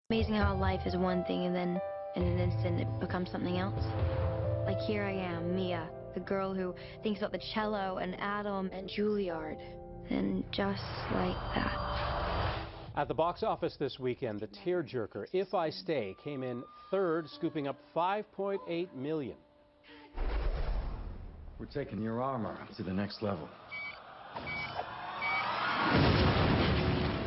Amazing how life is one thing and then in an instant it becomes something else. Like here I am, Mia, the girl who thinks about the cello and Adam and Juilliard. And just like that. At the box office this weekend, the tearjerker If I Stay came in third, scooping up $5.8 million. We're taking your armor to the next level.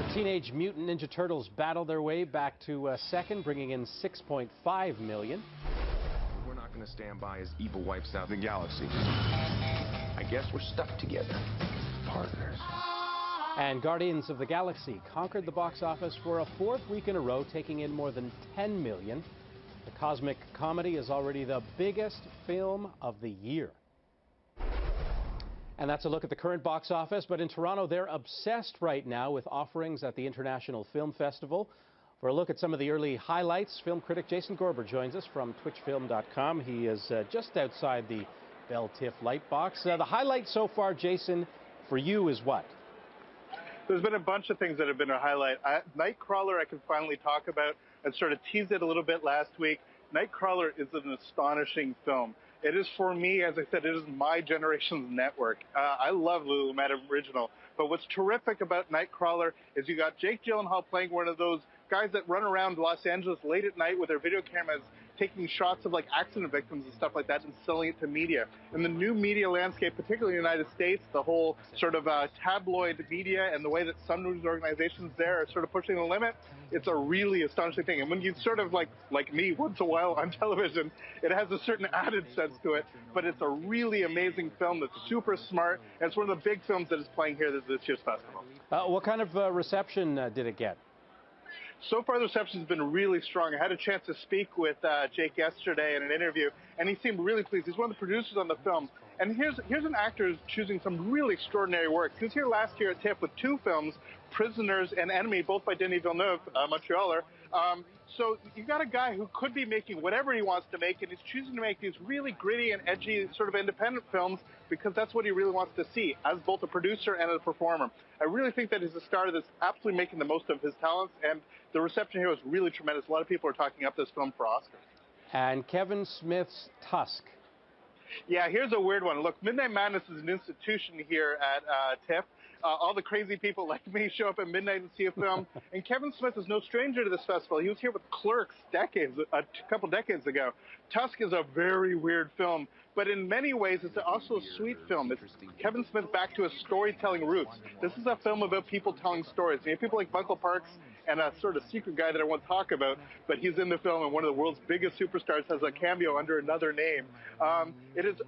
The Teenage Mutant Ninja Turtles battled their way back to second, bringing in $6.5 million. We're not going to stand by as evil wipes out the galaxy. I guess we're stuck together. Partners. And Guardians of the Galaxy conquered the box office for a fourth week in a row, taking in more than $10 million. The cosmic comedy is already the biggest film of the year. And that's a look at the current box office, but in Toronto, they're obsessed right now with offerings at the International Film Festival. For a look at some of the early highlights, film critic Jason Gorber joins us from twitchfilm.com. He is just outside the Bell TIFF Lightbox. The highlight so far, Jason, for you is what? There's been a bunch of things that have been a highlight. Nightcrawler I can finally talk about. I sort of teased it a little bit last week. Nightcrawler is an astonishing film. It is, for me, as I said, it is my generation's network. I love Lulu Madam Original, but what's terrific about Nightcrawler is you got Jake Gyllenhaal playing one of those guys that run around Los Angeles late at night with their video cameras, taking shots of like accident victims and stuff like that and selling it to media. And the new media landscape, particularly in the United States, the whole sort of tabloid media and the way that some news organizations there are sort of pushing the limit, it's a really astonishing thing. And when you sort of like me once in a while on television, it has a certain added sense to it, but it's a really amazing film that's super smart. And it's one of the big films that is playing here this year's festival. What kind of reception did it get? So far, the reception has been really strong. I had a chance to speak with Jake yesterday in an interview, and he seemed really pleased. He's one of the producers on the film. And here's an actor who's choosing some really extraordinary work. He was here last year at TIFF with two films, Prisoners and Enemy, both by Denis Villeneuve, Montrealer. So you got a guy who could be making whatever he wants to make, and he's choosing to make these really gritty and edgy sort of independent films because that's what he really wants to see as both a producer and a performer. I really think that he's a star that's absolutely making the most of his talents, and the reception here was really tremendous. A lot of people are talking up this film for Oscars. And Kevin Smith's Tusk. Yeah, here's a weird one. Look, Midnight Madness is an institution here at TIFF. All the crazy people like me show up at midnight and see a film. And Kevin Smith is no stranger to this festival. He was here with Clerks a couple decades ago. Tusk is a very weird film, but in many ways it's also a sweet film. It's Kevin Smith back to his storytelling roots. This is a film about people telling stories. You have people like Michael Parks and a sort of secret guy that I won't talk about, but he's in the film, and one of the world's biggest superstars has a cameo under another name. It is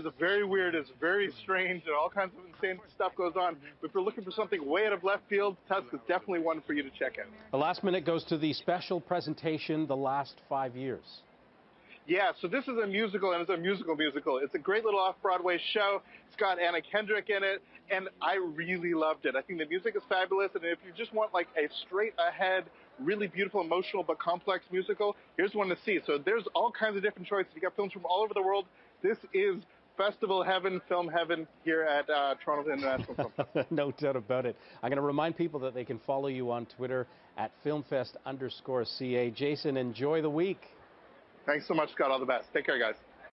a very weird, it's very strange, and all kinds of insane stuff goes on. But if you're looking for something way out of left field, Tusk is definitely one for you to check out. The last minute goes to the special presentation, The Last 5 Years. Yeah, so this is a musical, and it's a musical. It's a great little off-Broadway show. It's got Anna Kendrick in it, and I really loved it. I think the music is fabulous, and if you just want like a straight-ahead, really beautiful, emotional, but complex musical, here's one to see. So there's all kinds of different choices. You got films from all over the world. This is festival heaven, film heaven here at Toronto International Film Festival. No doubt about it. I'm going to remind people that they can follow you on Twitter at Filmfest_CA. Jason, enjoy the week. Thanks so much, Scott. All the best. Take care, guys.